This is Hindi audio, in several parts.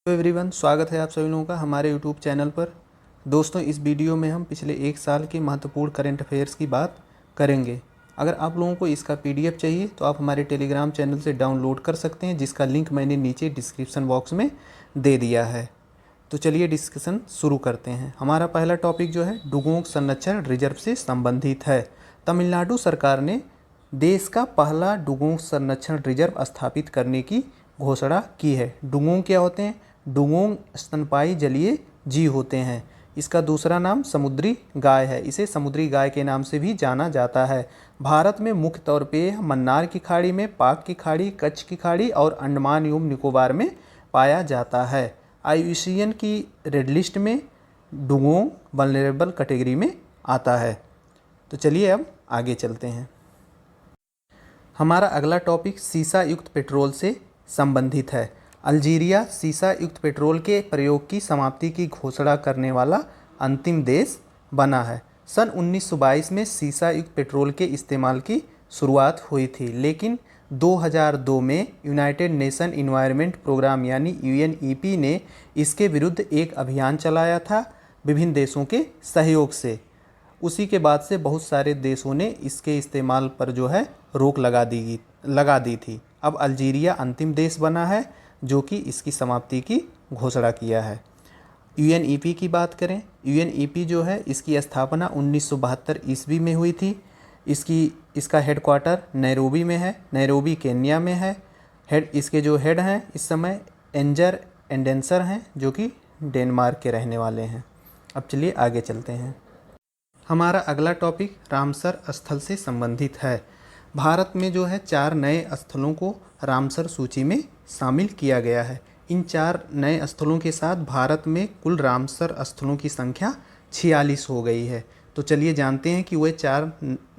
एवरीवन, स्वागत है आप सभी लोगों का हमारे यूट्यूब चैनल पर। दोस्तों, इस वीडियो में हम पिछले एक साल के महत्वपूर्ण करंट अफेयर्स की बात करेंगे। अगर आप लोगों को इसका पीडीएफ चाहिए तो आप हमारे टेलीग्राम चैनल से डाउनलोड कर सकते हैं, जिसका लिंक मैंने नीचे डिस्क्रिप्शन बॉक्स में दे दिया है। तो चलिए डिस्कशन शुरू करते हैं। हमारा पहला टॉपिक जो है डुगोंग संरक्षण रिजर्व से संबंधित है। तमिलनाडु सरकार ने देश का पहला डुगोंग संरक्षण रिजर्व स्थापित करने की घोषणा की है। डुगोंग क्या होते हैं? डुगोंग स्तनपायी जलीय जीव होते हैं। इसका दूसरा नाम समुद्री गाय है। इसे समुद्री गाय के नाम से भी जाना जाता है। भारत में मुख्य तौर पे मन्नार की खाड़ी में, पाक की खाड़ी, कच्छ की खाड़ी और अंडमान एवं निकोबार में पाया जाता है। IUCN की रेड लिस्ट में डुगोंग वल्नरेबल कैटेगरी में आता है। तो चलिए अब आगे चलते हैं। हमारा अगला टॉपिक सीसा युक्त पेट्रोल से संबंधित है। अल्जीरिया सीसा युक्त पेट्रोल के प्रयोग की समाप्ति की घोषणा करने वाला अंतिम देश बना है। सन 1922 में सीसा युक्त पेट्रोल के इस्तेमाल की शुरुआत हुई थी, लेकिन 2002 में यूनाइटेड नेशन इन्वायरमेंट प्रोग्राम यानी UNEP ने इसके विरुद्ध एक अभियान चलाया था विभिन्न देशों के सहयोग से। उसी के बाद से बहुत सारे देशों ने इसके इस्तेमाल पर जो है रोक लगा दी थी। अब अल्जीरिया अंतिम देश बना है जो कि इसकी समाप्ति की घोषणा किया है। UNEP की बात करें, UNEP जो है इसकी स्थापना 1972 ईस्वी में हुई थी। इसका हेडक्वार्टर नैरोबी में है, नैरोबी केन्या में है। इसके जो हेड हैं इस समय एंजर एंडेंसर हैं, जो कि डेनमार्क के रहने वाले हैं। अब चलिए आगे चलते हैं। हमारा अगला टॉपिक रामसर स्थल से संबंधित है। भारत में जो है 4 नए स्थलों को रामसर सूची में शामिल किया गया है। इन 4 नए स्थलों के साथ भारत में कुल रामसर स्थलों की संख्या 46 हो गई है। तो चलिए जानते हैं कि वे 4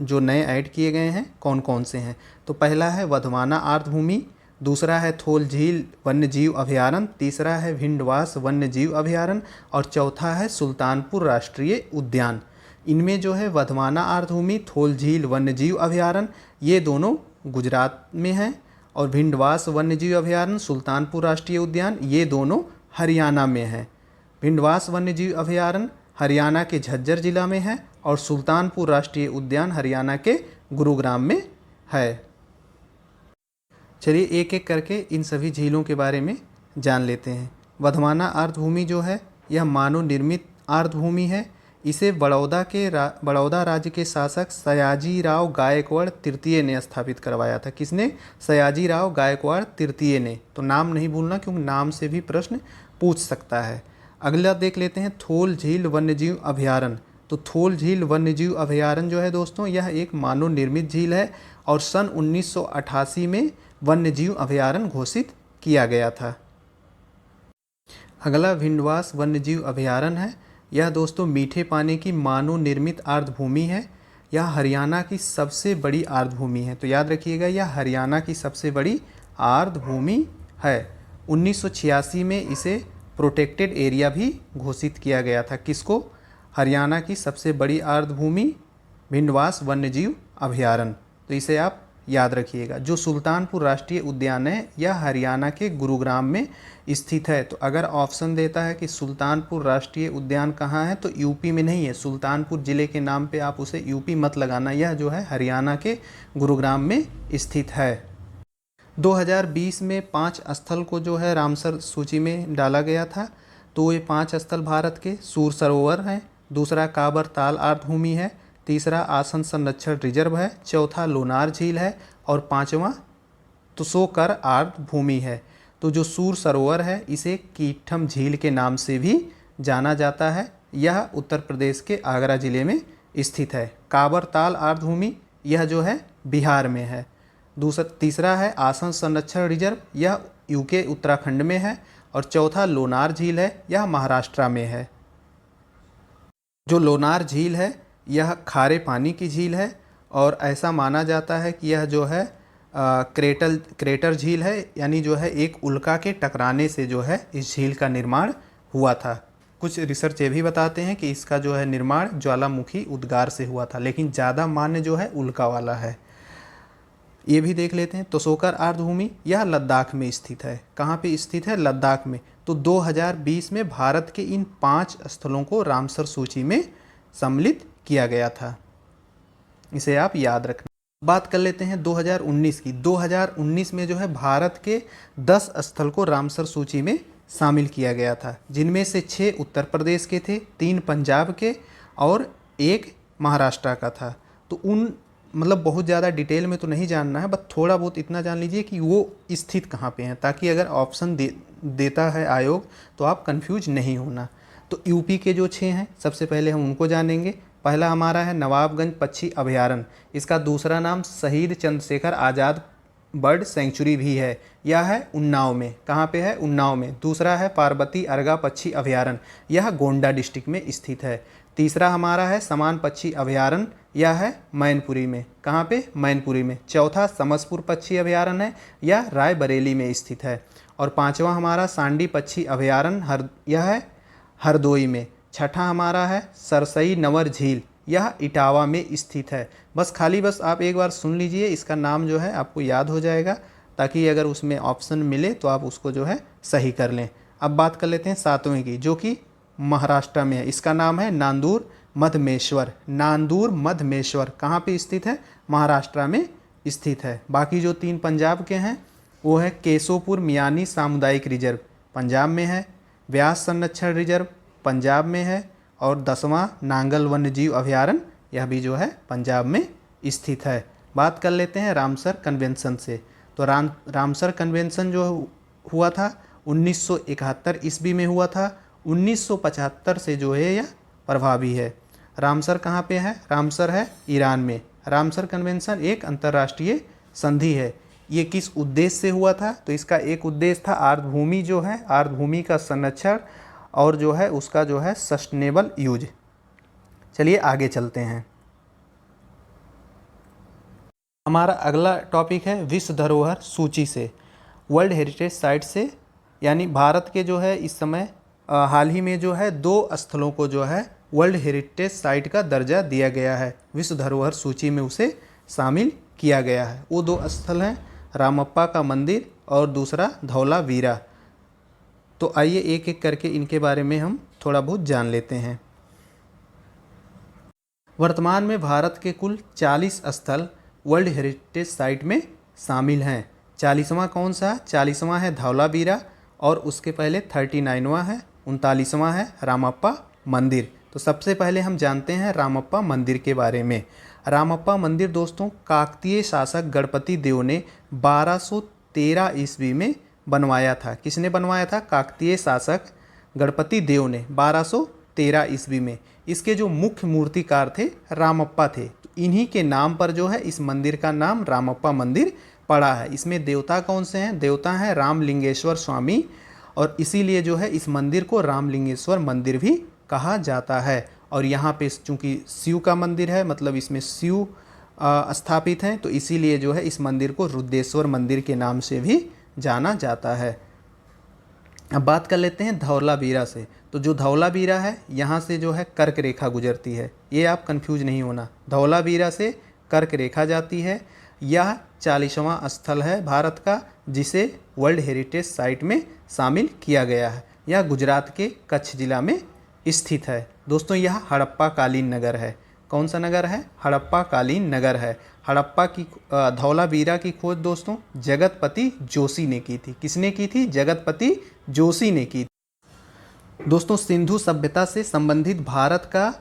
जो नए ऐड किए गए हैं कौन कौन से हैं। तो पहला है वधवाना आर्द्रभूमि, दूसरा है थोल झील वन्यजीव अभयारण्य, तीसरा है भिंडवास वन्यजीव अभयारण्य और चौथा है सुल्तानपुर राष्ट्रीय उद्यान। इनमें जो है वधवाना आर्द्रभूमि, थोल झील वन्यजीव अभयारण्य ये दोनों गुजरात में हैं और भिंडवास वन्यजीव अभयारण्य, सुल्तानपुर राष्ट्रीय उद्यान ये दोनों हरियाणा में हैं। भिंडवास वन्यजीव अभयारण्य हरियाणा के झज्जर जिला में है और सुल्तानपुर राष्ट्रीय उद्यान हरियाणा के गुरुग्राम में है। चलिए एक एक करके इन सभी झीलों के बारे में जान लेते हैं। वधवाना आर्द्रभूमि जो है यह मानव निर्मित आर्द्रभूमि है। इसे बड़ौदा राज्य के शासक सयाजीराव गायकवाड़ तृतीय ने स्थापित करवाया था। किसने? सयाजीराव गायकवाड़ तृतीय ने। तो नाम नहीं भूलना, क्योंकि नाम से भी प्रश्न पूछ सकता है। अगला देख लेते हैं थोल झील वन्यजीव अभयारण्य। तो थोल झील वन्यजीव अभयारण्य जो है दोस्तों यह एक मानव निर्मित झील है और सन 1988 में वन्यजीव अभयारण्य घोषित किया गया था। अगला भिंडवास वन्यजीव अभयारण्य है। यह दोस्तों मीठे पानी की मानव निर्मित आर्द्रभूमि है। यह हरियाणा की सबसे बड़ी आर्द्रभूमि है। तो याद रखिएगा, यह हरियाणा की सबसे बड़ी आर्द्रभूमि है। 1986 में इसे प्रोटेक्टेड एरिया भी घोषित किया गया था। किसको? हरियाणा की सबसे बड़ी आर्द्रभूमि भिंडवास वन्यजीव अभयारण्य। तो इसे आप याद रखिएगा। जो सुल्तानपुर राष्ट्रीय उद्यान है यह हरियाणा के गुरुग्राम में स्थित है। तो अगर ऑप्शन देता है कि सुल्तानपुर राष्ट्रीय उद्यान कहाँ है, तो यूपी में नहीं है। सुल्तानपुर जिले के नाम पे आप उसे यूपी मत लगाना, यह जो है हरियाणा के गुरुग्राम में स्थित है। 2020 में 5 स्थल को जो है रामसर सूची में डाला गया था। तो ये 5 स्थल भारत के सूर सरोवर हैं, दूसरा काबर ताल आर्द्रभूमि है, तीसरा आसन संरक्षण रिजर्व है, चौथा लोनार झील है और 5वां तुसोकर आर्द्रभूमि है। तो जो सूर सरोवर है इसे कीठम झील के नाम से भी जाना जाता है। यह उत्तर प्रदेश के आगरा जिले में स्थित है। काबर ताल आर्द्रभूमि यह जो है बिहार में है। तीसरा है आसन संरक्षण रिजर्व, यह यूके उत्तराखंड में है और चौथा लोनार झील है, यह महाराष्ट्र में है। जो लोनार झील है यह खारे पानी की झील है और ऐसा माना जाता है कि यह जो है क्रेटर झील है, यानी जो है एक उल्का के टकराने से जो है इस झील का निर्माण हुआ था। कुछ रिसर्च ये भी बताते हैं कि इसका जो है निर्माण ज्वालामुखी उद्गार से हुआ था, लेकिन ज़्यादा मान्य जो है उल्का वाला है। ये भी देख लेते हैं। तोसोकर आर्द्रभूमि यह लद्दाख में स्थित है। कहाँ पे स्थित है? लद्दाख में। तो 2020 में भारत के इन 5 स्थलों को रामसर सूची में सम्मिलित किया गया था। इसे आप याद रखना। बात कर लेते हैं 2019 की। 2019 में जो है भारत के 10 स्थल को रामसर सूची में शामिल किया गया था, जिनमें से 6 उत्तर प्रदेश के थे, 3 पंजाब के और 1 महाराष्ट्र का था। तो उन मतलब बहुत ज़्यादा डिटेल में तो नहीं जानना है, बस थोड़ा बहुत इतना जान लीजिए कि वो स्थित कहाँ पे हैं, ताकि अगर ऑप्शन देता है आयोग तो आप कंफ्यूज नहीं होना। तो यूपी के जो 6 हैं, सबसे पहले हम उनको जानेंगे। पहला हमारा है नवाबगंज पक्षी अभयारण्य। इसका दूसरा नाम शहीद चंद्रशेखर आज़ाद बर्ड सेंचुरी भी है। यह है उन्नाव में। कहाँ पे है? उन्नाव में। दूसरा है पार्वती अर्गा पक्षी अभयारण्य, यह गोंडा डिस्ट्रिक्ट में स्थित है। तीसरा हमारा है समान पक्षी अभयारण्य, यह है मैनपुरी में। कहाँ पे? मैनपुरी में। चौथा समसपुर पक्षी अभयारण्य है, यह रायबरेली में स्थित है। और पांचवा हमारा सांडी पक्षी अभयारण्य यह है हरदोई में। छठा हमारा है सरसई नंवर झील, यह इटावा में स्थित है। बस आप एक बार सुन लीजिए, इसका नाम जो है आपको याद हो जाएगा, ताकि अगर उसमें ऑप्शन मिले तो आप उसको जो है सही कर लें। अब बात कर लेते हैं 7वें की, जो कि महाराष्ट्र में है। इसका नाम है नांदूर मधमेश्वर। नांदूर मधमेश्वर कहाँ पे स्थित है? महाराष्ट्र में स्थित है। बाकी जो 3 पंजाब के हैं वो है केशोपुर मियानी सामुदायिक रिजर्व, पंजाब में है। व्यास संरक्षण रिजर्व पंजाब में है। और 10वां नांगल वन्यजीव अभयारण्य, यह भी जो है पंजाब में स्थित है। बात कर लेते हैं रामसर कन्वेंशन से। तो रामसर कन्वेंशन जो हुआ था 1971 ईस्वी में हुआ था। 1975 से जो है यह प्रभावी है। रामसर कहाँ पे है? रामसर है ईरान में। रामसर कन्वेंशन एक अंतर्राष्ट्रीय संधि है। ये किस उद्देश्य से हुआ था? तो इसका एक उद्देश्य था आर्द्रभूमि जो है, आर्द्रभूमि का संरक्षण और जो है उसका जो है सस्टेनेबल यूज। चलिए आगे चलते हैं। हमारा अगला टॉपिक है विश्व धरोहर सूची से, वर्ल्ड हेरिटेज साइट से। यानी भारत के जो है इस समय हाल ही में जो है 2 स्थलों को जो है वर्ल्ड हेरिटेज साइट का दर्जा दिया गया है, विश्व धरोहर सूची में उसे शामिल किया गया है। वो 2 स्थल हैं रामप्पा का मंदिर और दूसरा धौलावीरा। तो आइए एक एक करके इनके बारे में हम थोड़ा बहुत जान लेते हैं। वर्तमान में भारत के कुल 40 स्थल वर्ल्ड हेरिटेज साइट में शामिल हैं। 40वां कौन सा? 40वां है धौलावीरा और उसके पहले 39वां है, 39वां है रामप्पा मंदिर। तो सबसे पहले हम जानते हैं रामप्पा मंदिर के बारे में। रामप्पा मंदिर दोस्तों काकतीय शासक गणपति देव ने 1213 ईस्वी में बनवाया था। किसने बनवाया था? काकतीय शासक गणपति देव ने 1213 ईस्वी में। इसके जो मुख्य मूर्तिकार थे रामप्पा थे। तो इन्हीं के नाम पर जो है इस मंदिर का नाम रामप्पा मंदिर पड़ा है। इसमें देवता कौन से हैं? देवता हैं रामलिंगेश्वर स्वामी, और इसीलिए जो है इस मंदिर को रामलिंगेश्वर मंदिर भी कहा जाता है। और यहाँ पे चूँकि शिव का मंदिर है, मतलब इसमें शिव स्थापित हैं, तो इसीलिए जो है इस मंदिर को रुद्रेश्वर मंदिर के नाम से भी जाना जाता है। अब बात कर लेते हैं धौलावीरा से। तो जो धौलावीरा है यहाँ से जो है कर्क रेखा गुजरती है, ये आप कंफ्यूज नहीं होना। धौलावीरा से कर्क रेखा जाती है। यह 40वां स्थल है भारत का, जिसे वर्ल्ड हेरिटेज साइट में शामिल किया गया है। यह गुजरात के कच्छ जिला में स्थित है। दोस्तों यह हड़प्पा कालीन नगर है। कौन सा नगर है? हड़प्पा कालीन नगर है। हड़प्पा की धौलावीरा की खोज दोस्तों जगतपति जोशी ने की थी। किसने की थी? जगतपति जोशी ने की थी। दोस्तों सिंधु सभ्यता से संबंधित भारत का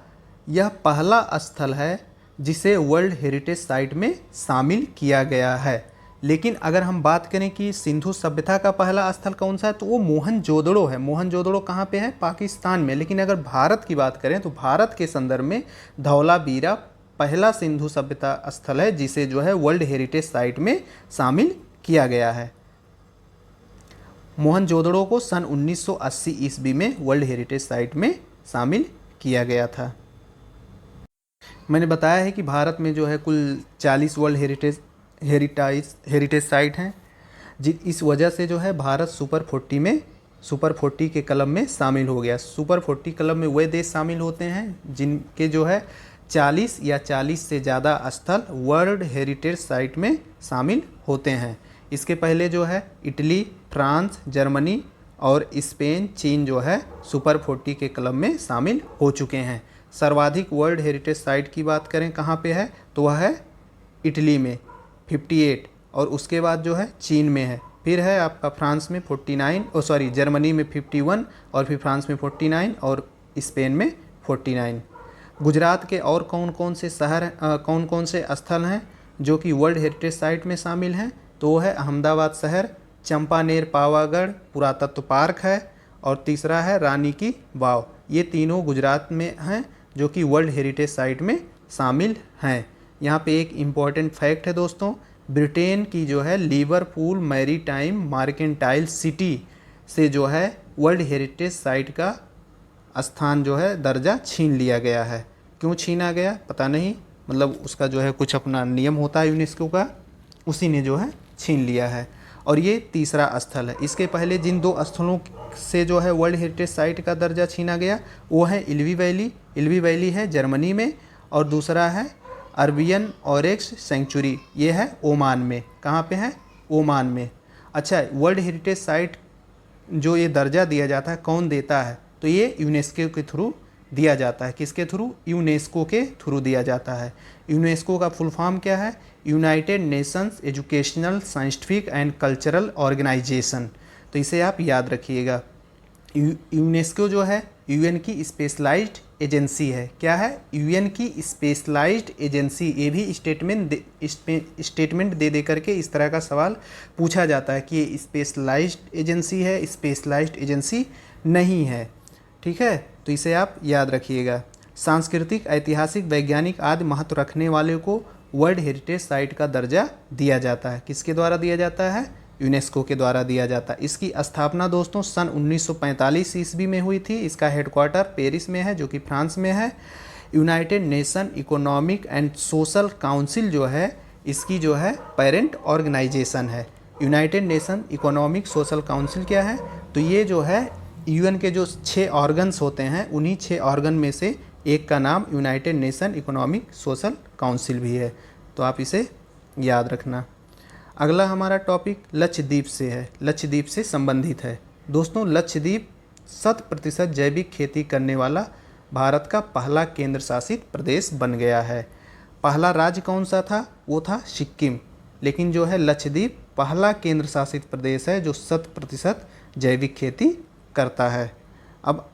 यह पहला स्थल है जिसे वर्ल्ड हेरिटेज साइट में शामिल किया गया है। लेकिन अगर हम बात करें कि सिंधु सभ्यता का पहला स्थल कौन सा है, तो वो मोहनजोदड़ो है। मोहनजोदड़ो कहाँ पे है? पाकिस्तान में। लेकिन अगर भारत की बात करें तो भारत के संदर्भ में धौलावीरा पहला सिंधु सभ्यता स्थल है जिसे जो है वर्ल्ड हेरिटेज साइट में शामिल किया गया है। मोहनजोदड़ो को सन 1980 ईस्वी में वर्ल्ड हेरिटेज साइट में शामिल किया गया था। मैंने बताया है कि भारत में जो है कुल 40 वर्ल्ड हेरिटेज साइट हैं। इस वजह से जो है भारत सुपर 40 के क्लब में शामिल हो गया। सुपर 40 क्लब में वे देश शामिल होते हैं जिनके जो है 40 या 40 से ज़्यादा स्थल वर्ल्ड हेरिटेज साइट में शामिल होते हैं। इसके पहले जो है इटली, फ्रांस, जर्मनी और स्पेन, चीन जो है सुपर 40 के क्लब में शामिल हो चुके हैं। सर्वाधिक वर्ल्ड हेरिटेज साइट की बात करें कहाँ पे है, तो वह है इटली में 58, और उसके बाद जो है चीन में है, फिर है आपका फ्रांस में 49, जर्मनी में 51, और फिर फ्रांस में 49 और स्पेन में 49। गुजरात के और कौन कौन से शहर कौन कौन से स्थल हैं जो कि वर्ल्ड हेरिटेज साइट में शामिल हैं, तो वो है अहमदाबाद शहर, चंपानेर पावागढ़ पुरातत्व पार्क है, और तीसरा है रानी की वाव। ये तीनों गुजरात में हैं जो कि वर्ल्ड हेरिटेज साइट में शामिल हैं। यहाँ पे एक इम्पॉर्टेंट फैक्ट है दोस्तों, ब्रिटेन की जो है लिवरपूल मैरीटाइम मार्केंटाइल सिटी से जो है वर्ल्ड हेरिटेज साइट का स्थान जो है दर्जा छीन लिया गया है। क्यों छीना गया पता नहीं, मतलब उसका जो है कुछ अपना नियम होता है यूनेस्को का, उसी ने जो है छीन लिया है। और ये तीसरा स्थल है। इसके पहले जिन 2 स्थलों से जो है वर्ल्ड हेरिटेज साइट का दर्जा छीना गया वो है इल्वी वैली। इल्वी वैली है जर्मनी में, और दूसरा है अरबियन ऑरेक्स सेंचुरी, ये है ओमान में। कहाँ पे है, ओमान में। अच्छा, वर्ल्ड हेरिटेज साइट जो ये दर्जा दिया जाता है कौन देता है, तो ये यूनेस्को के थ्रू दिया जाता है। किसके थ्रू, यूनेस्को के थ्रू दिया जाता है। यूनेस्को का फुल फॉर्म क्या है, United Nations Educational Scientific and Cultural Organization. तो इसे आप याद रखिएगा। यूनेस्को जो है यूएन की स्पेशलाइज्ड एजेंसी है। क्या है, यूएन की स्पेशलाइज्ड एजेंसी। ये भी स्टेटमेंट दे करके इस तरह का सवाल पूछा जाता है कि ये स्पेशलाइज्ड एजेंसी है, स्पेशलाइज्ड एजेंसी नहीं है। ठीक है, तो इसे आप याद रखिएगा। सांस्कृतिक, ऐतिहासिक, वैज्ञानिक आदि महत्व रखने वाले को वर्ल्ड हेरिटेज साइट का दर्जा दिया जाता है। किसके द्वारा दिया जाता है, यूनेस्को के द्वारा दिया जाता है। इसकी स्थापना दोस्तों सन 1945 ईस्वी में हुई थी। इसका हेडक्वार्टर पेरिस में है जो कि फ्रांस में है। United nation economic and social council जो है इसकी जो है पेरेंट ऑर्गेनाइजेशन है। United nation economic social council क्या है, तो ये जो है यूएन के जो 6 ऑर्गन्स होते हैं उन्हीं 6 ऑर्गन में से एक का नाम United nation economic social council भी है। तो आप इसे याद रखना। अगला हमारा टॉपिक लक्षद्वीप से है, लक्षद्वीप से संबंधित है। दोस्तों, लक्षद्वीप 100% जैविक खेती करने वाला भारत का पहला केंद्र शासित प्रदेश बन गया है। पहला राज्य कौन सा था, वो था सिक्किम, लेकिन जो है लक्षद्वीप पहला केंद्र शासित प्रदेश है जो 100% जैविक खेती करता है। अब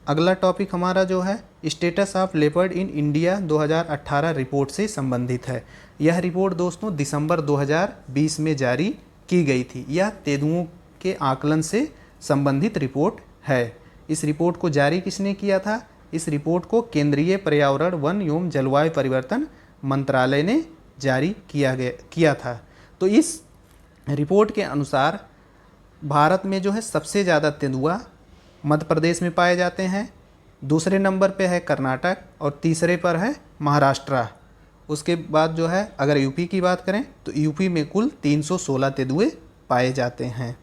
अगला टॉपिक हमारा जो है status of leopard in India 2018 report से संबंधित है। यह रिपोर्ट दोस्तों दिसंबर 2020 में जारी की गई थी। यह तेंदुओं के आकलन से संबंधित रिपोर्ट है। इस रिपोर्ट को जारी किसने किया था, इस रिपोर्ट को केंद्रीय पर्यावरण, वन एवं जलवायु परिवर्तन मंत्रालय ने जारी किया था। तो इस रिपोर्ट के अनुसार भारत में जो है सबसे ज़्यादा तेंदुआ मध्य प्रदेश में पाए जाते हैं, दूसरे नंबर पे है कर्नाटक और तीसरे पर है महाराष्ट्र। उसके बाद जो है अगर यूपी की बात करें तो यूपी में कुल 316 तेंदुए पाए जाते हैं।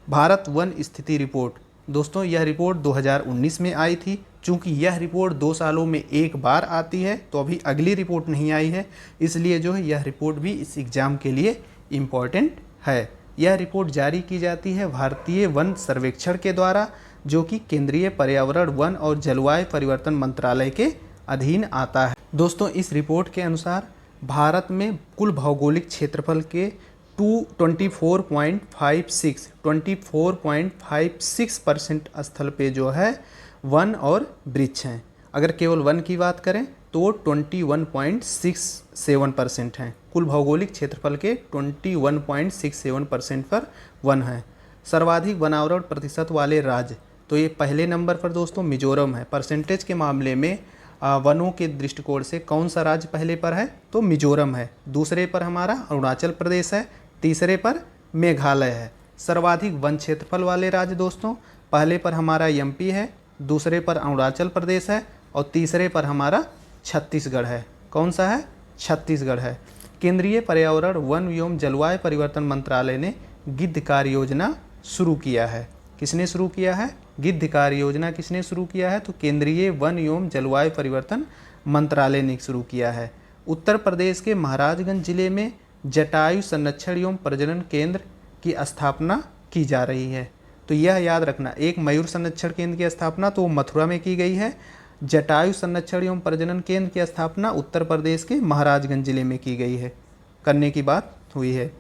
भारत वन स्थिति रिपोर्ट, दोस्तों यह रिपोर्ट 2019 में आई थी। चूँकि यह रिपोर्ट 2 सालों में एक बार आती है तो अभी अगली रिपोर्ट नहीं आई है, इसलिए जो है यह रिपोर्ट भी इस एग्ज़ाम के लिए इम्पॉर्टेंट है। यह रिपोर्ट जारी की जाती है भारतीय वन सर्वेक्षण के द्वारा, जो कि केंद्रीय पर्यावरण, वन और जलवायु परिवर्तन मंत्रालय के अधीन आता है। दोस्तों, इस रिपोर्ट के अनुसार भारत में कुल भौगोलिक क्षेत्रफल के 24.56% स्थल पे जो है वन और वृक्ष हैं। अगर केवल वन की बात करें तो 21.67% हैं। कुल भौगोलिक क्षेत्रफल के 21.67% पर वन है। सर्वाधिक वनावरण प्रतिशत वाले राज्य, तो ये पहले नंबर पर दोस्तों मिजोरम है। परसेंटेज के मामले में वनों के दृष्टिकोण से कौन सा राज्य पहले पर है, तो मिजोरम है। दूसरे पर हमारा अरुणाचल प्रदेश है, तीसरे पर मेघालय है। सर्वाधिक वन क्षेत्रफल वाले राज्य दोस्तों, पहले पर हमारा एमपी है, दूसरे पर अरुणाचल प्रदेश है और तीसरे पर हमारा छत्तीसगढ़ है। कौन सा है, छत्तीसगढ़ है। केंद्रीय पर्यावरण, वन एवं जलवायु परिवर्तन मंत्रालय ने गिद्ध कार्य योजना शुरू किया है। किसने शुरू किया है, गिद्ध कार्य योजना किसने शुरू किया है, तो केंद्रीय वन एवं जलवायु परिवर्तन मंत्रालय ने शुरू किया है। उत्तर प्रदेश के महाराजगंज जिले में जटायु संरक्षण एवं प्रजनन केंद्र की स्थापना की जा रही है। तो यह याद रखना, एक मयूर संरक्षण केंद्र की स्थापना तो मथुरा में की गई है, जटायु संरक्षण एवं प्रजनन केंद्र की स्थापना उत्तर प्रदेश के महाराजगंज जिले में की गई है, करने की बात हुई है।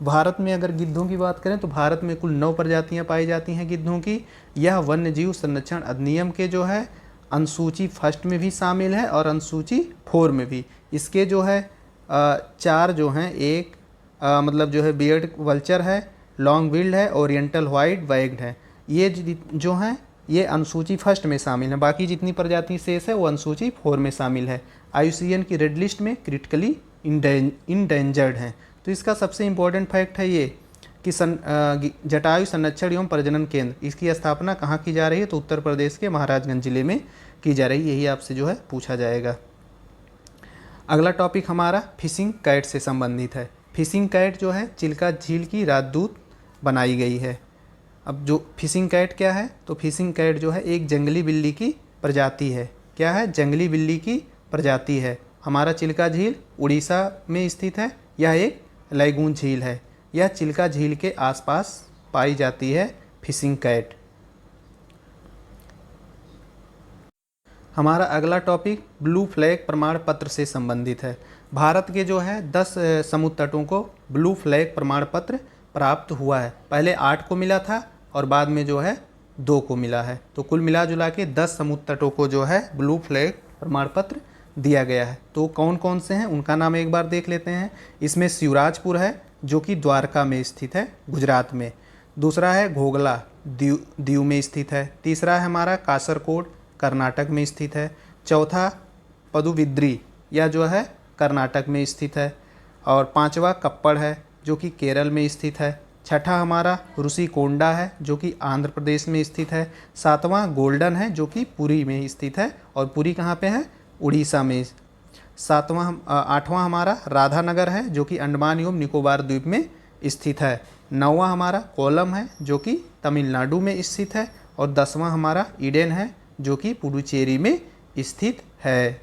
भारत में अगर गिद्धों की बात करें तो भारत में कुल 9 प्रजातियां पाई जाती हैं गिद्धों की। यह वन्य जीव संरक्षण अधिनियम के जो है अनुसूची फर्स्ट में भी शामिल है और अनुसूची 4 में भी। इसके जो है 4 जो हैं, एक मतलब जो है बियर्ड वल्चर है, लॉन्ग बिल्ड है, ओरिएंटल वाइट वैग्ड है। ये जो हैं ये अनुसूची फर्स्ट में शामिल है। बाकी जितनी प्रजाति शेष है वो अनुसूची 4 में शामिल है। IUCN की रेड लिस्ट में क्रिटिकली इंडेंजर्ड हैं। तो इसका सबसे इम्पोर्टेंट फैक्ट है ये कि जटायु संरक्षण एवं प्रजनन केंद्र, इसकी स्थापना कहाँ की जा रही है, तो उत्तर प्रदेश के महाराजगंज जिले में की जा रही है। यही आपसे जो है पूछा जाएगा। अगला टॉपिक हमारा फिशिंग कैट से संबंधित है। फिशिंग कैट जो है चिल्का झील की राजदूत बनाई गई है। अब जो फिशिंग कैट क्या है, तो फिशिंग कैट जो है एक जंगली बिल्ली की प्रजाति है। क्या है, जंगली बिल्ली की प्रजाति है। हमारा चिल्का झील उड़ीसा में स्थित है। यह एक लैगून झील है। यह चिल्का झील के आसपास पाई जाती है फिशिंग कैट। हमारा अगला टॉपिक ब्लू फ्लैग प्रमाण पत्र से संबंधित है। भारत के जो है 10 समुद्र तटों को ब्लू फ्लैग प्रमाण पत्र प्राप्त हुआ है। पहले 8 को मिला था और बाद में जो है 2 को मिला है। तो कुल मिला जुला के 10 समुद्र तटों को जो है ब्लू फ्लैग प्रमाण पत्र दिया गया है। तो कौन कौन से हैं उनका नाम एक बार देख लेते हैं। इसमें शिवराजपुर है जो कि द्वारका में स्थित है, गुजरात में। दूसरा है घोगला, दीव में स्थित है। तीसरा है हमारा कासरकोड, कर्नाटक में स्थित है। चौथा पदुबिद्री, यह जो है कर्नाटक में स्थित है। और 5वां कप्पड़ है जो कि केरल में स्थित है। छठा हमारा रुषिकोंडा है जो कि आंध्र प्रदेश में स्थित है। 7वां गोल्डन है जो कि पुरी में स्थित है, और पुरी कहाँ पे है, उड़ीसा में। 8वां हमारा राधानगर है जो कि अंडमान एवं निकोबार द्वीप में स्थित है। 9वां हमारा कोलम है जो कि तमिलनाडु में स्थित है। और 10वां हमारा ईडेन है जो कि पुडुचेरी में स्थित है।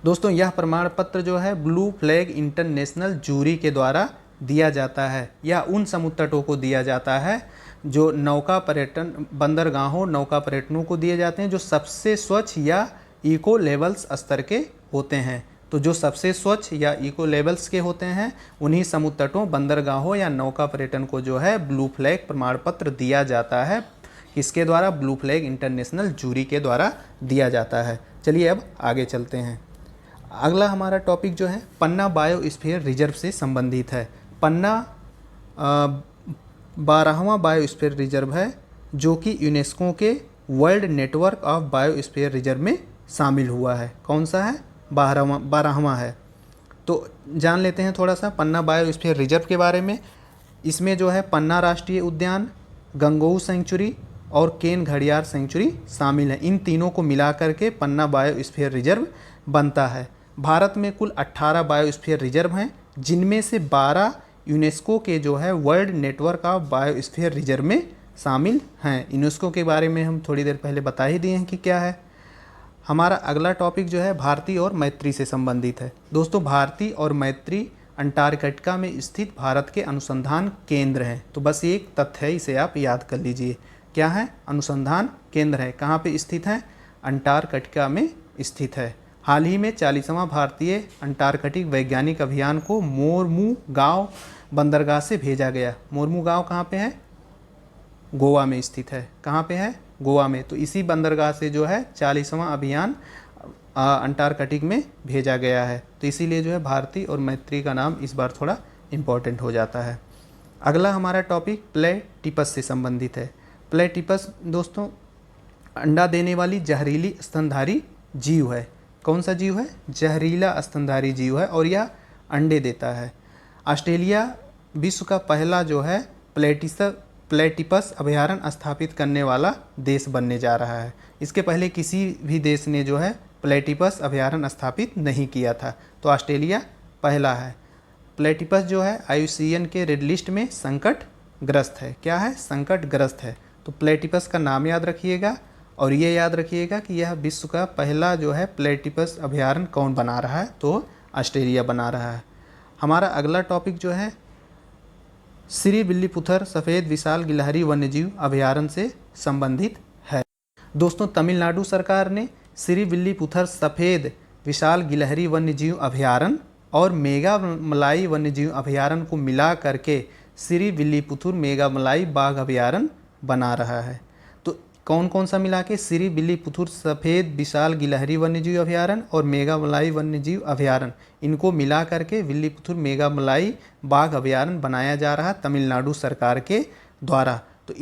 दोस्तों यह प्रमाण पत्र जो है ब्लू फ्लैग इंटरनेशनल जूरी के द्वारा दिया जाता है। यह उन समुद्र तटों को दिया जाता है जो नौका पर्यटन बंदरगाहों नौका पर्यटनों को दिए जाते हैं जो सबसे स्वच्छ या इको लेवल्स स्तर के होते हैं। तो जो सबसे स्वच्छ या इको लेवल्स के होते हैं उन्हीं समुद्र तटों बंदरगाहों या नौका पर्यटन को जो है ब्लू फ्लैग प्रमाण पत्र दिया जाता है। किसके द्वारा, ब्लू फ्लैग इंटरनेशनल जूरी के द्वारा दिया जाता है। चलिए अब आगे चलते हैं। अगला हमारा टॉपिक जो है पन्ना बायोस्फीयर रिजर्व से संबंधित है। पन्ना 12वां बायोस्फीयर रिजर्व है जो कि यूनेस्को के world network of biosphere reserve में शामिल हुआ है। कौन सा है, 12वां है। तो जान लेते हैं थोड़ा सा पन्ना बायोस्फीयर रिजर्व के बारे में। इसमें जो है पन्ना राष्ट्रीय उद्यान, गंगोऊ सेंचुरी और केन घड़ियाल सेंचुरी शामिल है। इन तीनों को मिलाकर के पन्ना बायोस्फीयर रिजर्व बनता है। भारत में कुल 18 बायोस्फीयर रिजर्व हैं जिनमें से 12 यूनेस्को के जो है world network of biosphere reserve में शामिल हैं। यूनेस्को के बारे में हम थोड़ी देर पहले बता ही दिए हैं कि क्या है। हमारा अगला टॉपिक जो है भारती और मैत्री से संबंधित है। दोस्तों भारती और मैत्री अंटार्कटिका में स्थित भारत के अनुसंधान केंद्र हैं। तो बस ये एक तथ्य है, इसे आप याद कर लीजिए। क्या है, अनुसंधान केंद्र है। कहाँ पे स्थित है, अंटार्कटिका में स्थित है। हाल ही में 40वां भारतीय अंटार्कटिक वैज्ञानिक अभियान को मोरमुगांव बंदरगाह से भेजा गया। मोरमुगांव कहाँ पे है, गोवा में स्थित है। कहाँ पे है, गोवा में। तो इसी बंदरगाह से जो है 40वां अभियान अंटार्कटिक में भेजा गया है। तो इसीलिए जो है भारती और मैत्री का नाम इस बार थोड़ा इम्पोर्टेंट हो जाता है। अगला हमारा टॉपिक प्लेटिपस से संबंधित है। प्लेटिपस दोस्तों अंडा देने वाली जहरीली स्तनधारी जीव है। कौन सा जीव है, जहरीला स्तनधारी जीव है और यह अंडे देता है। ऑस्ट्रेलिया विश्व का पहला जो है प्लेटिपस अभयारण्य स्थापित करने वाला देश बनने जा रहा है। इसके पहले किसी भी देश ने जो है प्लेटिपस अभयारण्य स्थापित नहीं किया था, तो ऑस्ट्रेलिया पहला है। प्लेटिपस जो है IUCN के रेड लिस्ट में संकटग्रस्त है। क्या है, संकटग्रस्त है। तो प्लेटिपस का नाम याद रखिएगा और ये याद रखिएगा कि यह विश्व का पहला जो है प्लेटिपस अभयारण्य कौन बना रहा है, तो ऑस्ट्रेलिया बना रहा है। हमारा अगला टॉपिक जो है श्रीविल्लीपुथर सफ़ेद विशाल गिलहरी वन्यजीव अभयारण्य से संबंधित है। दोस्तों, तमिलनाडु सरकार ने श्रीविल्लीपुथर सफ़ेद विशाल गिलहरी वन्यजीव अभयारण्य और मेघामलाई वन्यजीव अभयारण्य को मिला करके श्रीविल्लीपुथुर मेघामलाई बाघ अभयारण्य बना रहा है। तो कौन कौन सा मिला के? श्रीविल्लीपुथुर सफ़ेद विशाल गिलहरी वन्यजीव अभयारण्य और मेघामलाई वन्यजीव अभयारण्य, इनको मिला करके विल्लीपुथुर मेघामलाई बाघ अभयारण्य बनाया जा रहा तमिलनाडु सरकार के द्वारा। तो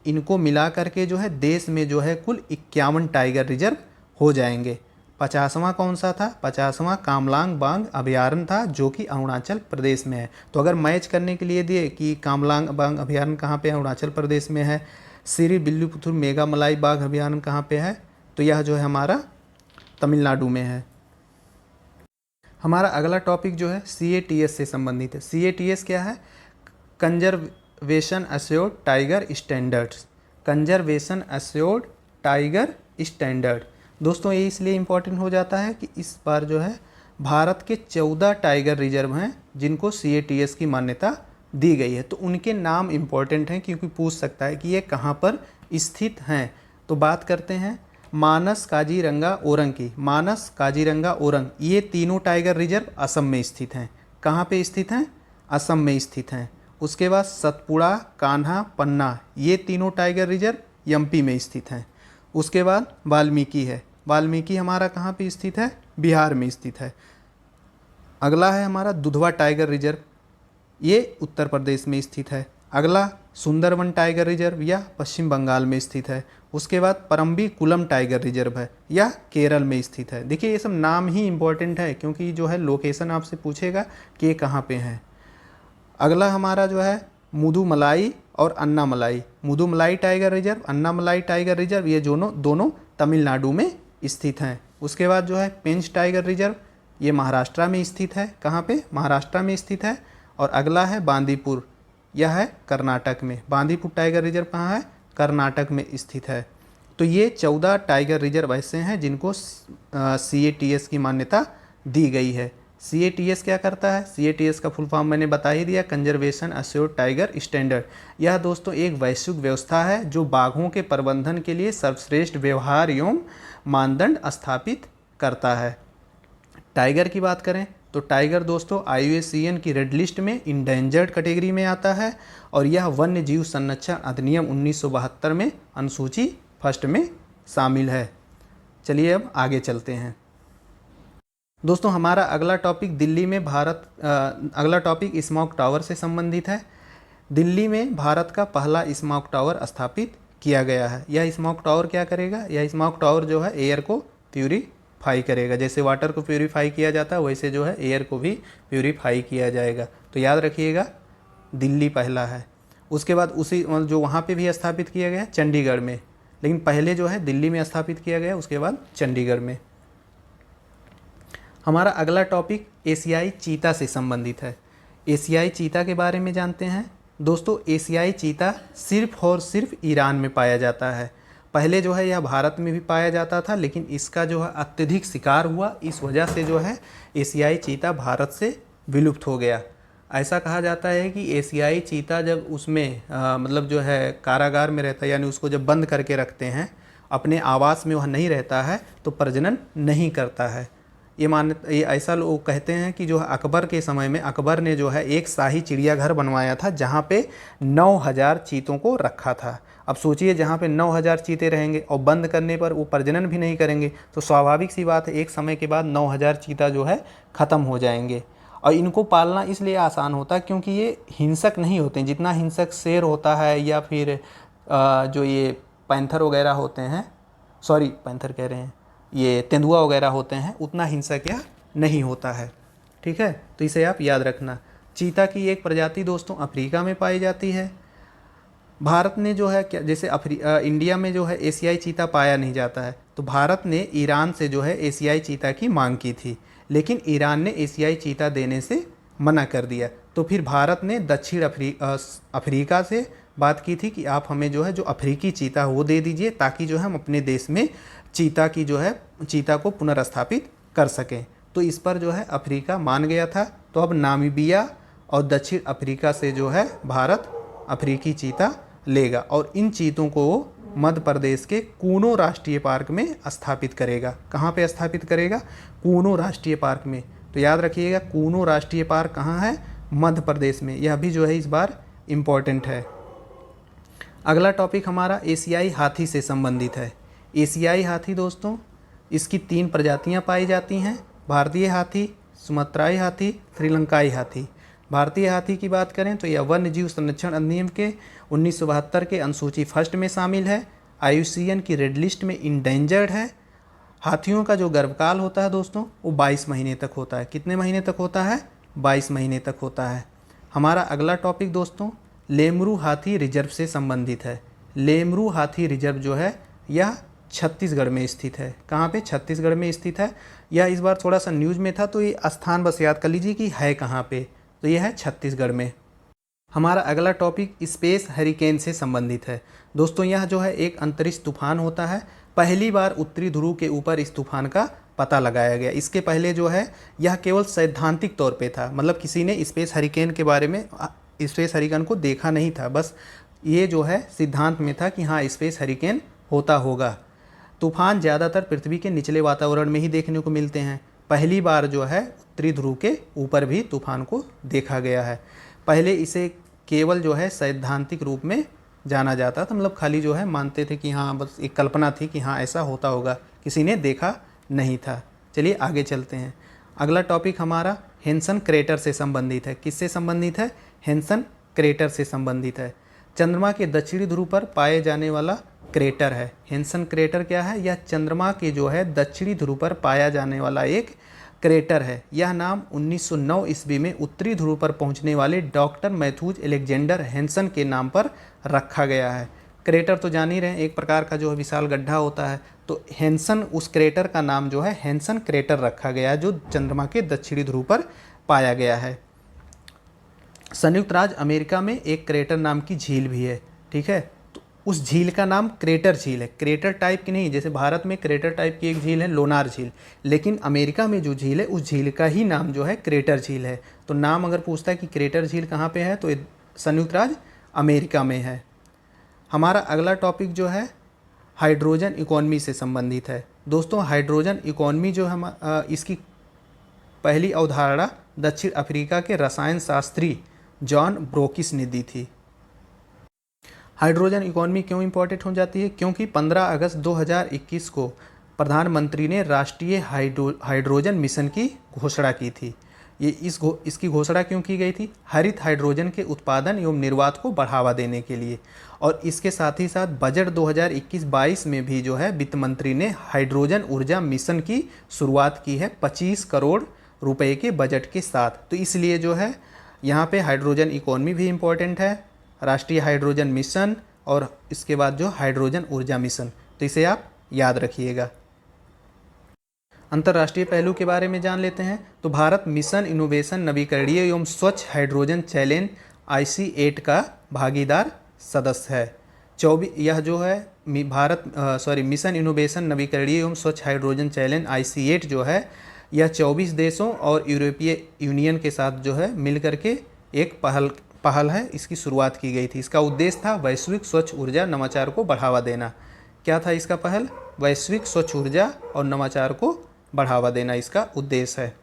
इनको मिला करके जो है देश में जो है कुल 51 टाइगर रिजर्व हो जाएंगे। 50वां कौन सा था? 50वां कामलांग बाघ अभयारण्य था, जो कि अरुणाचल प्रदेश में है। तो अगर मैच करने के लिए दिए कि कामलांग बाघ अभयारण्य कहाँ पे है? अरुणाचल प्रदेश में है। श्रीविल्लीपुथुर मेघामलाई बाघ अभयारण्य कहाँ पे है? तो यह जो है हमारा तमिलनाडु में है। हमारा अगला टॉपिक जो है CATS से संबंधित है। CATS क्या है? Conservation assured tiger standards. Conservation assured tiger standard. दोस्तों, ये इसलिए इम्पोर्टेंट हो जाता है कि इस बार जो है भारत के 14 टाइगर रिजर्व हैं जिनको CATS की मान्यता दी गई है। तो उनके नाम इम्पोर्टेंट हैं क्योंकि पूछ सकता है कि ये कहाँ पर स्थित हैं। तो बात करते हैं मानस, काजीरंगा, ओरंग की। मानस, काजीरंगा, ओरंग, ये तीनों टाइगर रिजर्व असम में स्थित हैं। कहाँ पे स्थित हैं? असम में स्थित हैं। उसके बाद सतपुड़ा, कान्हा, पन्ना, ये तीनों टाइगर रिजर्व MP में स्थित हैं। उसके बाद वाल्मीकि है। वाल्मीकि हमारा कहाँ पे स्थित है? बिहार में स्थित है। अगला है हमारा दुधवा टाइगर रिजर्व, ये उत्तर प्रदेश में स्थित है। अगला सुंदरवन टाइगर रिजर्व, यह पश्चिम बंगाल में स्थित है। उसके बाद परम्बी कुलम टाइगर रिजर्व है, यह केरल में स्थित है। देखिए, ये सब नाम ही इम्पोर्टेंट है क्योंकि जो है लोकेशन आपसे पूछेगा कि ये कहाँ पे हैं। अगला हमारा जो है मुदुमलाई और Annamalai. Mudumalai tiger reserve, Annamalai tiger reserve, ये दोनों तमिलनाडु में स्थित हैं। उसके बाद जो है पेंच टाइगर रिजर्व, ये महाराष्ट्र में स्थित है। कहाँ पे? महाराष्ट्र में स्थित है। और अगला है बांदीपुर, यह है कर्नाटक में। बांदीपुर टाइगर रिजर्व कहाँ है? कर्नाटक में स्थित है। तो ये 14 टाइगर रिजर्व ऐसे हैं जिनको CATS की मान्यता दी गई है। CATS क्या करता है? CATS का फुल फॉर्म मैंने बता ही दिया, कंजर्वेशन एश्योर्ड टाइगर स्टैंडर्ड। यह दोस्तों एक वैश्विक व्यवस्था है जो बाघों के प्रबंधन के लिए सर्वश्रेष्ठ व्यवहार एवं मानदंड स्थापित करता है। टाइगर की बात करें तो टाइगर दोस्तों IUCN की रेड लिस्ट में इंडेंजर्ड कैटेगरी में आता है और यह वन्य जीव संरक्षण अधिनियम 1972 में अनुसूची 1 में शामिल है। चलिए अब आगे चलते हैं। दोस्तों, हमारा अगला टॉपिक दिल्ली में अगला टॉपिक स्मॉक टावर से संबंधित है। दिल्ली में भारत का पहला स्मॉक टावर स्थापित किया गया है। यह स्मॉक टावर क्या करेगा? यह स्मॉक टावर जो है एयर को प्यूरीफाई करेगा। जैसे वाटर को प्यूरीफाई किया जाता है वैसे जो है एयर को भी प्यूरीफाई किया जाएगा। तो याद रखिएगा, दिल्ली पहला है। उसके बाद उसी जो वहाँ पे भी स्थापित किया गया चंडीगढ़ में, लेकिन पहले जो है दिल्ली में स्थापित किया गया, उसके बाद चंडीगढ़ में। हमारा अगला टॉपिक एशियाई चीता से संबंधित है। एशियाई चीता के बारे में जानते हैं। दोस्तों, एशियाई चीता सिर्फ और सिर्फ ईरान में पाया जाता है। पहले जो है यह भारत में भी पाया जाता था, लेकिन इसका जो है अत्यधिक शिकार हुआ, इस वजह से जो है एशियाई चीता भारत से विलुप्त हो गया। ऐसा कहा जाता है कि एशियाई चीता जब उसमें मतलब जो है कारागार में रहता है, यानी उसको जब बंद करके रखते हैं, अपने आवास में वह नहीं रहता है, तो प्रजनन नहीं करता है। ये ऐसा लोग कहते हैं कि जो है अकबर के समय में अकबर ने जो है एक शाही चिड़ियाघर बनवाया था जहाँ पे 9000 चीतों को रखा था। अब सोचिए, जहाँ पे 9000 चीते रहेंगे और बंद करने पर वो प्रजनन भी नहीं करेंगे, तो स्वाभाविक सी बात है एक समय के बाद 9000 चीता जो है ख़त्म हो जाएंगे। और इनको पालना इसलिए आसान होता है क्योंकि ये हिंसक नहीं होते हैं। जितना हिंसक शेर होता है या फिर जो ये पैंथर वगैरह होते हैं, सॉरी पैंथर कह रहे हैं, ये तेंदुआ वगैरह होते हैं, उतना हिंसक यह नहीं होता है। ठीक है, तो इसे आप याद रखना। चीता की एक प्रजाति दोस्तों अफ्रीका में पाई जाती है। भारत ने जो है क्या, जैसे इंडिया में जो है एशियाई चीता पाया नहीं जाता है, तो भारत ने ईरान से जो है एशियाई चीता की मांग की थी, लेकिन ईरान ने एशियाई चीता देने से मना कर दिया। तो फिर भारत ने दक्षिण अफ्रीका से बात की थी कि आप हमें जो है जो अफ्रीकी चीता वो दे दीजिए, ताकि जो है हम अपने देश में चीता को पुनर्स्थापित कर सकें। तो इस पर जो है अफ्रीका मान गया था। तो अब नामीबिया और दक्षिण अफ्रीका से जो है भारत अफ्रीकी चीता लेगा और इन चीतों को मध्य प्रदेश के कूनो राष्ट्रीय पार्क में स्थापित करेगा। कहाँ पे स्थापित करेगा? कूनो राष्ट्रीय पार्क में। तो याद रखिएगा कूनो राष्ट्रीय पार्क कहाँ है? मध्य प्रदेश में। यह भी जो है इस बार इम्पॉर्टेंट है। अगला टॉपिक हमारा एशियाई हाथी से संबंधित है। एशियाई हाथी दोस्तों, इसकी 3 प्रजातियां पाई जाती हैं, भारतीय हाथी, सुमात्राई हाथी, श्रीलंकाई हाथी। भारतीय हाथी की बात करें तो यह वन्य जीव संरक्षण अधिनियम के 1972 के अनुसूची फर्स्ट में शामिल है, IUCN की रेड लिस्ट में इंडेंजर्ड है। हाथियों का जो गर्भकाल होता है दोस्तों वो 22 महीने तक होता है। कितने महीने तक होता है? 22 महीने तक होता है। हमारा अगला टॉपिक दोस्तों लेमरू हाथी रिजर्व से संबंधित है। लेमरू हाथी रिजर्व जो है यह छत्तीसगढ़ में स्थित है। कहाँ पे? छत्तीसगढ़ में स्थित है। यह इस बार थोड़ा सा न्यूज़ में था तो ये स्थान बस याद कर लीजिए कि है कहाँ पे। तो यह है छत्तीसगढ़ में। हमारा अगला टॉपिक स्पेस हरिकेन से संबंधित है। दोस्तों यह जो है एक अंतरिक्ष तूफान होता है। पहली बार उत्तरी ध्रुव के ऊपर इस तूफान का पता लगाया गया। इसके पहले जो है यह केवल सैद्धांतिक तौर पे था, मतलब किसी ने स्पेस हरिकेन के बारे में स्पेस हरिकेन को देखा नहीं था, बस ये जो है सिद्धांत में था कि हाँ स्पेस हरिकेन होता होगा। तूफान ज़्यादातर पृथ्वी के निचले वातावरण में ही देखने को मिलते हैं। पहली बार जो है उत्तरी ध्रुव के ऊपर भी तूफान को देखा गया है। पहले इसे केवल जो है सैद्धांतिक रूप में जाना जाता था, मतलब खाली जो है मानते थे कि हाँ बस एक कल्पना थी कि हाँ ऐसा होता होगा, किसी ने देखा नहीं था। चलिए आगे चलते हैं। अगला टॉपिक हमारा हेन्सन क्रेटर से संबंधित है। किससे संबंधित है? हेन्सन क्रेटर से संबंधित है। चंद्रमा के दक्षिणी ध्रुव पर पाए जाने वाला क्रेटर है। हेन्सन क्रेटर क्या है? यह चंद्रमा के जो है दक्षिणी ध्रुव पर पाया जाने वाला एक क्रेटर है। यह नाम 1909 ईस्वी में उत्तरी ध्रुव पर पहुंचने वाले डॉक्टर मैथ्यूज अलेक्जेंडर हेन्सन के नाम पर रखा गया है। क्रेटर तो जान ही रहे हैं, एक प्रकार का जो है विशाल गड्ढा होता है। तो हेन्सन, उस क्रेटर का नाम जो है हेन्सन क्रेटर रखा गया है जो चंद्रमा के दक्षिणी ध्रुव पर पाया गया है। संयुक्त राज्य अमेरिका में एक क्रेटर नाम की झील भी है, ठीक है। तो उस झील का नाम क्रेटर झील है, क्रेटर टाइप की नहीं। जैसे भारत में क्रेटर टाइप की एक झील है लोनार झील, लेकिन अमेरिका में जो झील है उस झील का ही नाम जो है क्रेटर झील है। तो नाम अगर पूछता है कि क्रेटर झील कहाँ पे है तो ये संयुक्त राज्य अमेरिका में है। हमारा अगला टॉपिक जो है हाइड्रोजन इकोनॉमी से संबंधित है। दोस्तों हाइड्रोजन इकोनॉमी जो हम इसकी पहली अवधारणा दक्षिण अफ्रीका के रसायन शास्त्री जॉन ब्रोकिस ने दी थी। हाइड्रोजन इकोनॉमी क्यों इंपॉर्टेंट हो जाती है? क्योंकि 15 अगस्त 2021 को प्रधानमंत्री ने राष्ट्रीय हाइड्रोजन मिशन की घोषणा की थी। इसकी घोषणा क्यों की गई थी? हरित हाइड्रोजन के उत्पादन एवं निर्यात को बढ़ावा देने के लिए। और इसके साथ ही साथ बजट 2021-22 में भी जो है वित्त मंत्री ने हाइड्रोजन ऊर्जा मिशन की शुरुआत की है 25 करोड़ रुपए के बजट के साथ। तो इसलिए जो है यहाँ पे हाइड्रोजन इकोनॉमी भी इम्पोर्टेंट है, राष्ट्रीय हाइड्रोजन मिशन और इसके बाद जो हाइड्रोजन ऊर्जा मिशन, तो इसे आप याद रखिएगा। अंतर्राष्ट्रीय पहलू के बारे में जान लेते हैं। तो भारत मिशन इनोवेशन नवीकरणीय एवं स्वच्छ हाइड्रोजन चैलेंज IC8 का भागीदार सदस्य है। यह जो है मिशन इनोवेशन नवीकरणीय एवं स्वच्छ हाइड्रोजन चैलेंज IC8 जो है यह 24 देशों और यूरोपीय यूनियन के साथ जो है मिलकर के एक पहल है, इसकी शुरुआत की गई थी। इसका उद्देश्य था वैश्विक स्वच्छ ऊर्जा नवाचार को बढ़ावा देना। क्या था इसका पहल? वैश्विक स्वच्छ ऊर्जा और नवाचार को बढ़ावा देना इसका उद्देश्य है।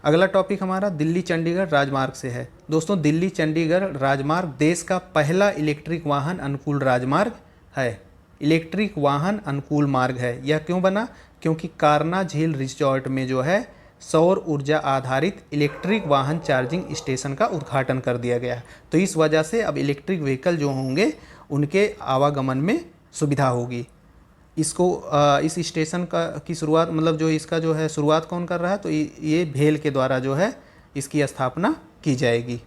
अगला टॉपिक हमारा दिल्ली चंडीगढ़ राजमार्ग से है। दोस्तों दिल्ली चंडीगढ़ राजमार्ग देश का पहला इलेक्ट्रिक वाहन अनुकूल राजमार्ग है, इलेक्ट्रिक वाहन अनुकूल मार्ग है। यह क्यों बना? क्योंकि कारना झील रिजॉर्ट में जो है सौर ऊर्जा आधारित इलेक्ट्रिक वाहन चार्जिंग स्टेशन का उद्घाटन कर दिया गया। तो इस वजह से अब इलेक्ट्रिक व्हीकल जो होंगे उनके आवागमन में सुविधा होगी। इस स्टेशन की शुरुआत, मतलब जो इसका जो है शुरुआत कौन कर रहा है? तो ये भेल के द्वारा जो है इसकी स्थापना की जाएगी।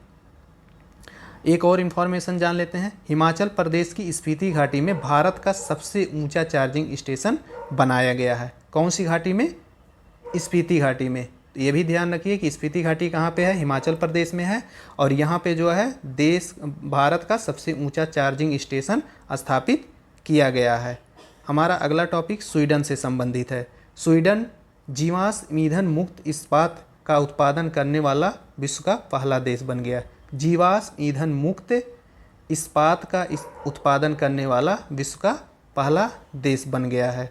एक और इन्फॉर्मेशन जान लेते हैं। हिमाचल प्रदेश की स्पीति घाटी में भारत का सबसे ऊंचा चार्जिंग स्टेशन बनाया गया है। कौन सी घाटी में? स्पीति घाटी में। तो ये भी ध्यान रखिए कि स्पीति घाटी कहाँ पे है? हिमाचल प्रदेश में है। और यहाँ पे जो है भारत का सबसे ऊंचा चार्जिंग स्टेशन स्थापित किया गया है। हमारा अगला टॉपिक स्वीडन से संबंधित है। स्वीडन जीवाश्म ईंधन मुक्त इस्पात का उत्पादन करने वाला विश्व का पहला देश बन गया। जीवाश्म ईंधन मुक्त इस्पात का उत्पादन करने वाला विश्व का पहला देश बन गया है।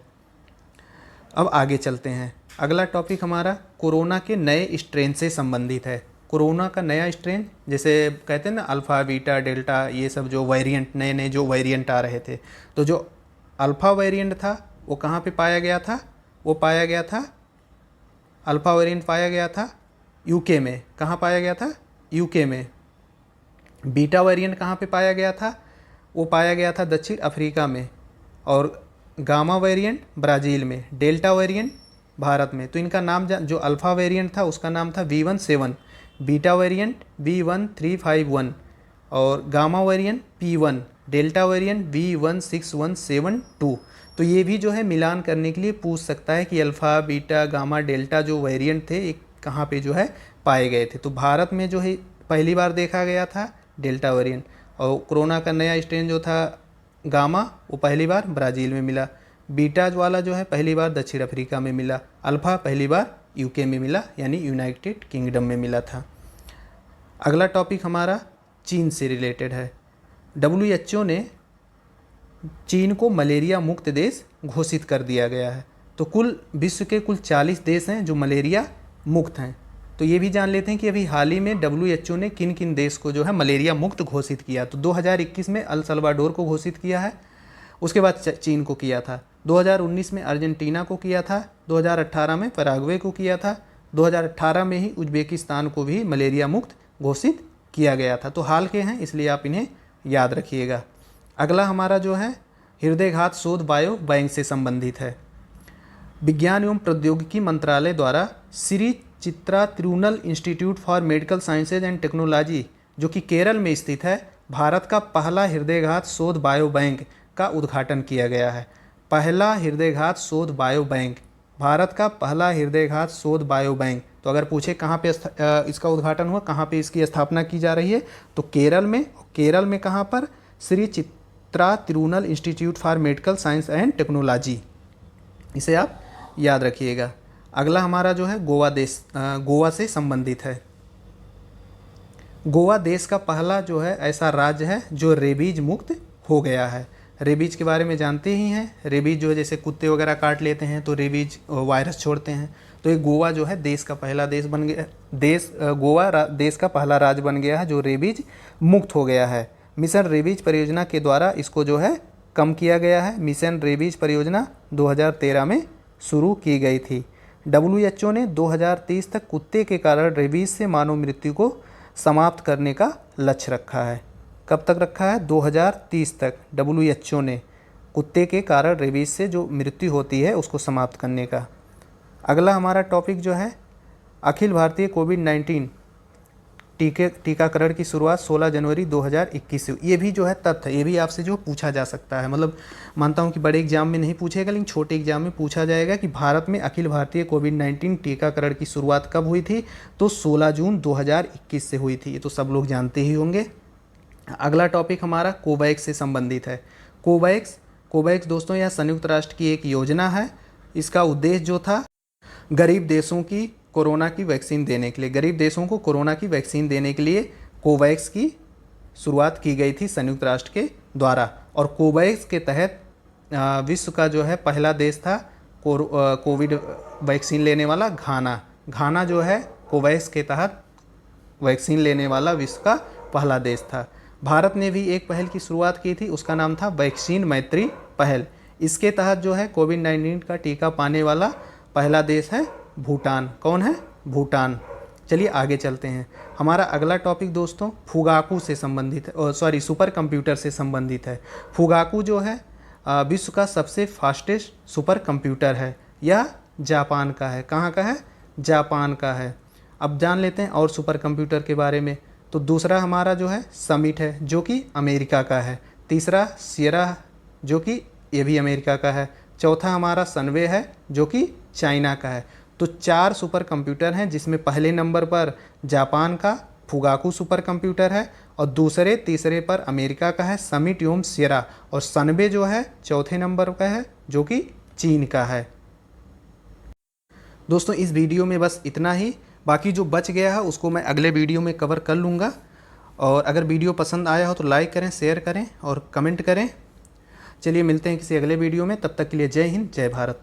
अब आगे चलते हैं। अगला टॉपिक हमारा कोरोना के नए स्ट्रेन से संबंधित है। कोरोना का नया स्ट्रेन, जैसे कहते हैं ना अल्फ़ा बीटा डेल्टा, ये सब जो वेरिएंट नए नए जो वेरिएंट आ रहे थे, तो जो अल्फ़ा वेरिएंट था वो कहाँ पे पाया गया था? वो पाया गया था, अल्फ़ा वेरिएंट पाया गया था यूके में। कहाँ पाया गया था? यूके में। बीटा वेरिएंट कहाँ पे पाया गया था? वो पाया गया था दक्षिण अफ्रीका में। और गामा वेरिएंट ब्राज़ील में। डेल्टा वेरिएंट भारत में। तो इनका नाम जो अल्फ़ा वेरिएंट था उसका नाम था V17, बीटा वेरिएंट B1351 और gamma variant P1, delta variant V16172। तो ये भी जो है मिलान करने के लिए पूछ सकता है कि अल्फ़ा बीटा गामा डेल्टा जो वेरिएंट थे एक कहाँ पे जो है पाए गए थे। तो भारत में जो है पहली बार देखा गया था डेल्टा वेरिएंट, और कोरोना का नया स्ट्रेन जो था गामा वो पहली बार ब्राज़ील में मिला। बीटा वाला जो है पहली बार दक्षिण अफ्रीका में मिला। अल्फ़ा पहली बार यूके में मिला, यानी यूनाइटेड किंगडम में मिला था। अगला टॉपिक हमारा चीन से रिलेटेड है। WHO ने चीन को मलेरिया मुक्त देश घोषित कर दिया गया है। तो कुल विश्व के कुल 40 देश हैं जो मलेरिया मुक्त हैं। तो ये भी जान लेते हैं कि अभी हाल ही में WHO ने किन किन देश को जो है मलेरिया मुक्त घोषित किया। तो 2021 में अल सल्वाडोर को घोषित किया है, उसके बाद चीन को किया था। 2019 में अर्जेंटीना को किया था, 2018 में पैराग्वे को किया था, 2018 में ही उज्बेकिस्तान को भी मलेरिया मुक्त घोषित किया गया था। तो हाल के हैं, इसलिए आप इन्हें याद रखिएगा। अगला हमारा जो है हृदयघात शोध बायो बैंक से संबंधित है। विज्ञान एवं प्रौद्योगिकी मंत्रालय द्वारा Shri Chitra Tirunal institute for medical sciences and technology, जो कि केरल में स्थित है, भारत का पहला हृदयघात शोध बायो बैंक का उद्घाटन किया गया है। पहला हृदयघात शोध बायो बैंक, भारत का पहला हृदयघात शोध बायो बैंक। तो अगर पूछे कहाँ पे इसका उद्घाटन हुआ, कहाँ पे इसकी स्थापना की जा रही है, तो केरल में। केरल में कहाँ पर? Shri Chitra Tirunal institute for medical science and technology, इसे आप याद रखिएगा। अगला हमारा जो है गोवा से संबंधित है। गोवा देश का पहला जो है ऐसा राज्य है जो रेबीज मुक्त हो गया है। रेबीज के बारे में जानते ही हैं। रेबीज जो है जैसे कुत्ते वगैरह काट लेते हैं तो रेबीज वायरस छोड़ते हैं। तो ये गोवा जो है देश का पहला देश बन गया। गोवा देश का पहला राज्य बन गया है जो रेबीज मुक्त हो गया है। मिशन रेबीज परियोजना के द्वारा इसको जो है कम किया गया है। मिशन रेबीज परियोजना 2013 में शुरू की गई थी। WHO ने 2030 तक कुत्ते के कारण रेबीज से मानव मृत्यु को समाप्त करने का लक्ष्य रखा है। कब तक रखा है? 2030 तक WHO ने कुत्ते के कारण रेबीज से जो मृत्यु होती है उसको समाप्त करने का। अगला हमारा टॉपिक जो है अखिल भारतीय कोविड-19 टीकाकरण की शुरुआत 16 जनवरी 2021 से। ये भी जो है तथ्य, ये भी आपसे जो पूछा जा सकता है। मतलब मानता हूँ कि बड़े एग्जाम में नहीं पूछेगा, लेकिन छोटे एग्जाम में पूछा जाएगा कि भारत में अखिल भारतीय कोविड-19 टीकाकरण की शुरुआत कब हुई थी? तो 16 जून 2021 से हुई थी। ये तो सब लोग जानते ही होंगे। अगला टॉपिक हमारा कोवैक्स से संबंधित है। कोवैक्स दोस्तों यह संयुक्त राष्ट्र की एक योजना है। इसका उद्देश्य जो था गरीब देशों की कोरोना की वैक्सीन देने के लिए, गरीब देशों को कोरोना की वैक्सीन देने के लिए कोवैक्स की शुरुआत की गई थी संयुक्त राष्ट्र के द्वारा। और कोवैक्स के तहत विश्व का जो है पहला देश था कोविड वैक्सीन लेने वाला घाना जो है कोवैक्स के तहत वैक्सीन लेने वाला विश्व का पहला देश था। भारत ने भी एक पहल की शुरुआत की थी, उसका नाम था वैक्सीन मैत्री पहल। इसके तहत जो है कोविड-19 का टीका पाने वाला पहला देश है भूटान। कौन है? भूटान। चलिए आगे चलते हैं। हमारा अगला टॉपिक दोस्तों फुगाकू से संबंधित है, सुपर कंप्यूटर से संबंधित है। फुगाकू जो है विश्व का सबसे फास्टेस्ट सुपर कंप्यूटर है। यह जापान का है। कहाँ का है? जापान का है। अब जान लेते हैं और सुपर कंप्यूटर के बारे में। तो दूसरा हमारा जो है समिट है जो कि अमेरिका का है। तीसरा सियरा जो कि ये भी अमेरिका का है। चौथा हमारा सनवे है जो कि चाइना का है। तो 4 सुपर कंप्यूटर हैं, जिसमें पहले नंबर पर जापान का फुगाकू सुपर कंप्यूटर है और दूसरे तीसरे पर अमेरिका का है समिट एवं सियरा, और सनवे जो है चौथे नंबर का है जो कि चीन का है। दोस्तों इस वीडियो में बस इतना ही। बाकी जो बच गया है उसको मैं अगले वीडियो में कवर कर लूँगा। और अगर वीडियो पसंद आया हो तो लाइक करें, शेयर करें और कमेंट करें। चलिए मिलते हैं किसी अगले वीडियो में, तब तक के लिए जय हिंद, जय भारत।